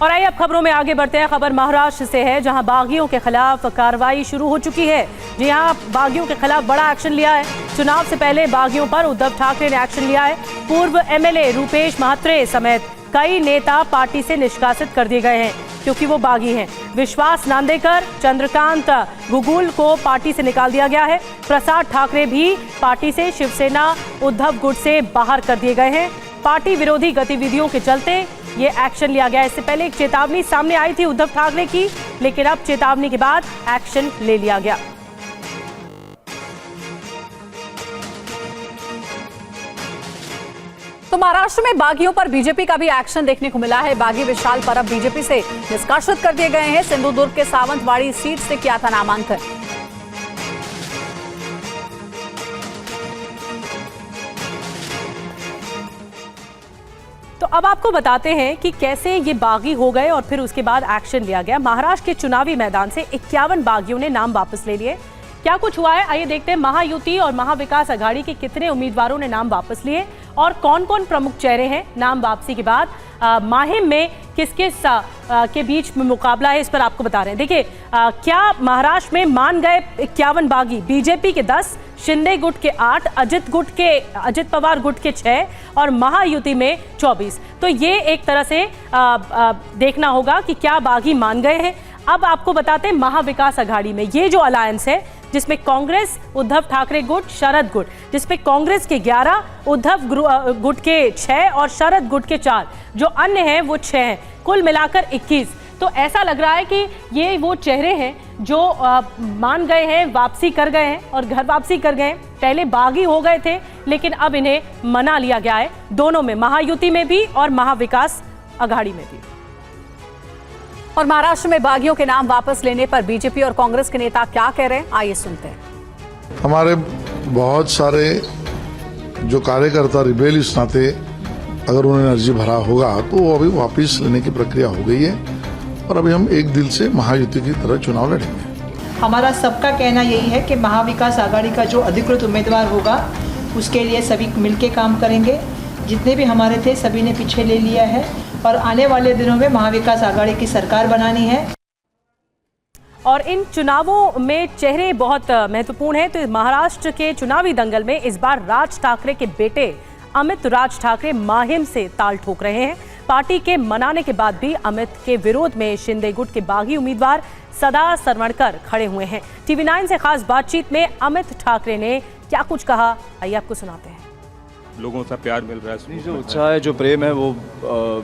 और आइए अब खबरों में आगे बढ़ते हैं। खबर महाराष्ट्र से है, जहां बागियों के खिलाफ कार्रवाई शुरू हो चुकी है। जी हां, बागियों के खिलाफ बड़ा एक्शन लिया है। चुनाव से पहले बागियों पर उद्धव ठाकरे ने एक्शन लिया है। पूर्व एमएलए रूपेश महात्रे समेत कई नेता पार्टी से निष्कासित कर दिए गए हैं क्योंकि वो बागी हैं। विश्वास नांदेकर, चंद्रकांत गुगुल को पार्टी से निकाल दिया गया है। प्रसाद ठाकरे भी पार्टी से शिवसेना उद्धव गुट से बाहर कर दिए गए हैं। पार्टी विरोधी गतिविधियों के चलते ये एक्शन लिया गया। इससे पहले एक चेतावनी सामने आई थी उद्धव ठाकरे की, लेकिन अब चेतावनी के बाद एक्शन ले लिया गया। तो महाराष्ट्र में बागियों पर बीजेपी का भी एक्शन देखने को मिला है। बागी विशाल परब बीजेपी से निष्कासित कर दिए गए हैं। सिंधुदुर्ग के सावंतवाड़ी सीट से किया था नामांकन। तो अब आपको बताते हैं कि कैसे ये बागी हो गए और फिर उसके बाद एक्शन लिया गया। महाराष्ट्र के चुनावी मैदान से 51 बागियों ने नाम वापस ले लिए। क्या कुछ हुआ है, आइए देखते हैं। महायुति और महाविकास अघाड़ी के कितने उम्मीदवारों ने नाम वापस लिए और कौन कौन प्रमुख चेहरे हैं नाम वापसी के बाद। माहिम में किस किस के बीच में मुकाबला है, इस पर आपको बता रहे हैं। देखिए, क्या महाराष्ट्र में मान गए 51 बागी, बीजेपी के 10, शिंदे गुट के 8, अजित पवार गुट के 6 और महायुति में 24। तो ये एक तरह से देखना होगा कि क्या बागी मान गए हैं। अब आपको बताते हैं महाविकास अघाड़ी में ये जो अलायंस है, जिसमें कांग्रेस, उद्धव ठाकरे गुट, शरद गुट, जिसमें कांग्रेस के 11, उद्धव गुट के 6 और शरद गुट के 4, जो अन्य हैं वो 6 हैं, कुल मिलाकर 21। तो ऐसा लग रहा है कि ये वो चेहरे हैं जो मान गए हैं, वापसी कर गए हैं और घर वापसी कर गए हैं। पहले बागी हो गए थे, लेकिन अब इन्हें मना लिया गया है, दोनों में, महायुति में भी और महाविकास अघाड़ी में भी। और महाराष्ट्र में बागियों के नाम वापस लेने पर बीजेपी और कांग्रेस के नेता क्या कह रहे हैं, आइए सुनते हैं। हमारे बहुत सारे जो कार्यकर्ता रिबेल इस नाते अगर उन्होंने अर्जी भरा होगा तो वो अभी वापस लेने की प्रक्रिया हो गई है और अभी हम एक दिल से महायुति की तरह चुनाव लड़ेंगे। हमारा सबका कहना यही है कि महाविकास आघाड़ी का जो अधिकृत उम्मीदवार होगा उसके लिए सभी मिलके काम करेंगे। जितने भी हमारे थे सभी ने पीछे ले लिया है और आने वाले दिनों में महाविकास आघाड़ी की सरकार बनानी है। और इन चुनावों में चेहरे बहुत महत्वपूर्ण हैं। तो महाराष्ट्र के चुनावी दंगल में इस बार राज ठाकरे के बेटे अमित राज ठाकरे माहिम से ताल ठोक रहे हैं। पार्टी के मनाने के बाद भी अमित के विरोध में शिंदे गुट के बागी उम्मीदवार सदा सरवणकर खड़े हुए हैं। टीवी 9 से खास बातचीत में अमित ठाकरे ने क्या कुछ कहा, आइए आपको सुनाते हैं। लोगों से प्यार मिल रहा है, जो उत्साह है, जो प्रेम है, वो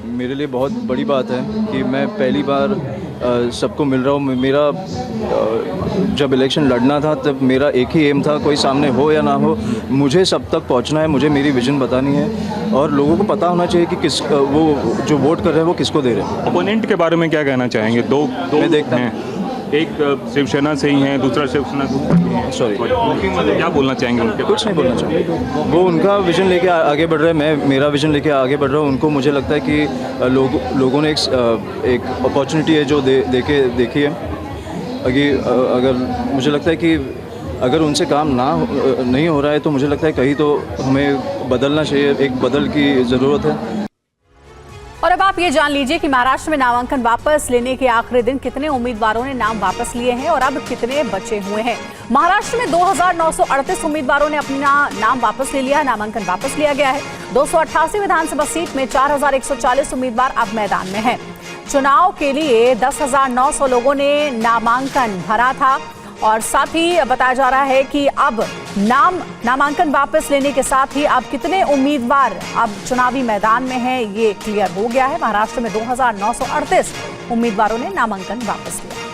मेरे लिए बहुत बड़ी बात है कि मैं पहली बार सबको मिल रहा हूँ। मेरा जब इलेक्शन लड़ना था तब मेरा एक ही एम था, कोई सामने हो या ना हो, मुझे सब तक पहुँचना है, मुझे मेरी विजन बतानी है और लोगों को पता होना चाहिए कि किस वो जो वोट कर रहे हैं वो किसको दे रहे हैं। ओपोनेंट के बारे में क्या कहना चाहेंगे? दो मैं देखता हूँ, एक शिवसेना से ही है, दूसरा शिवसेना सॉरी क्या बोलना चाहेंगे उनके? कुछ नहीं बोलना चाहूँगा। वो उनका विजन लेके आगे बढ़ रहे हैं, मैं मेरा विजन लेके आगे बढ़ रहा हूँ। उनको मुझे लगता है कि लोगों ने एक अपॉर्चुनिटी है जो देखी है। अगर मुझे लगता है कि अगर उनसे काम नहीं हो रहा है तो मुझे लगता है कहीं तो हमें बदलना चाहिए, एक बदल की ज़रूरत है। और अब आप ये जान लीजिए कि महाराष्ट्र में नामांकन वापस लेने के आखिरी दिन कितने उम्मीदवारों ने नाम वापस लिए हैं और अब कितने बचे हुए हैं। महाराष्ट्र में 2938 उम्मीदवारों ने अपना नाम वापस ले लिया है, नामांकन वापस लिया गया है। 288 विधानसभा सीट में 4140 उम्मीदवार अब मैदान में हैं। चुनाव के लिए 10,900 लोगों ने नामांकन भरा था और साथ ही बताया जा रहा है कि अब नामांकन वापस लेने के साथ ही अब कितने उम्मीदवार अब चुनावी मैदान में हैं ये क्लियर हो गया है। महाराष्ट्र में 2938 उम्मीदवारों ने नामांकन वापस लिया।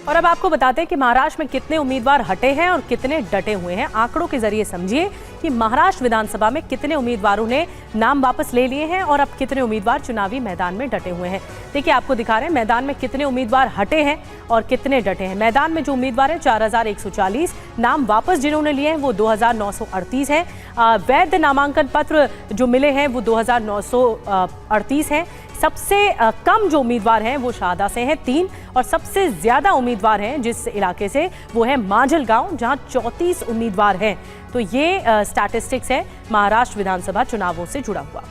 और अब आपको बताते हैं कि महाराष्ट्र में कितने उम्मीदवार हटे हैं और कितने डटे हुए हैं। आंकड़ों के जरिए समझिए कि महाराष्ट्र विधानसभा में कितने उम्मीदवारों ने नाम वापस ले लिए हैं और अब कितने उम्मीदवार चुनावी मैदान में डटे हुए हैं। देखिए, आपको दिखा रहे हैं मैदान में कितने उम्मीदवार हटे हैं और कितने डटे हैं। मैदान में जो उम्मीदवार हैं 4140, नाम वापस जिन्होंने लिए हैं वो 2938 हैं। वैध नामांकन पत्र जो मिले हैं वो 2938 हैं। सबसे कम जो उम्मीदवार हैं वो शाहदा से हैं 3, और सबसे ज्यादा उम्मीदवार हैं जिस इलाके से वो है माजलगांव, जहां 34 उम्मीदवार हैं। तो ये स्टैटिस्टिक्स है महाराष्ट्र विधानसभा चुनावों से जुड़ा हुआ।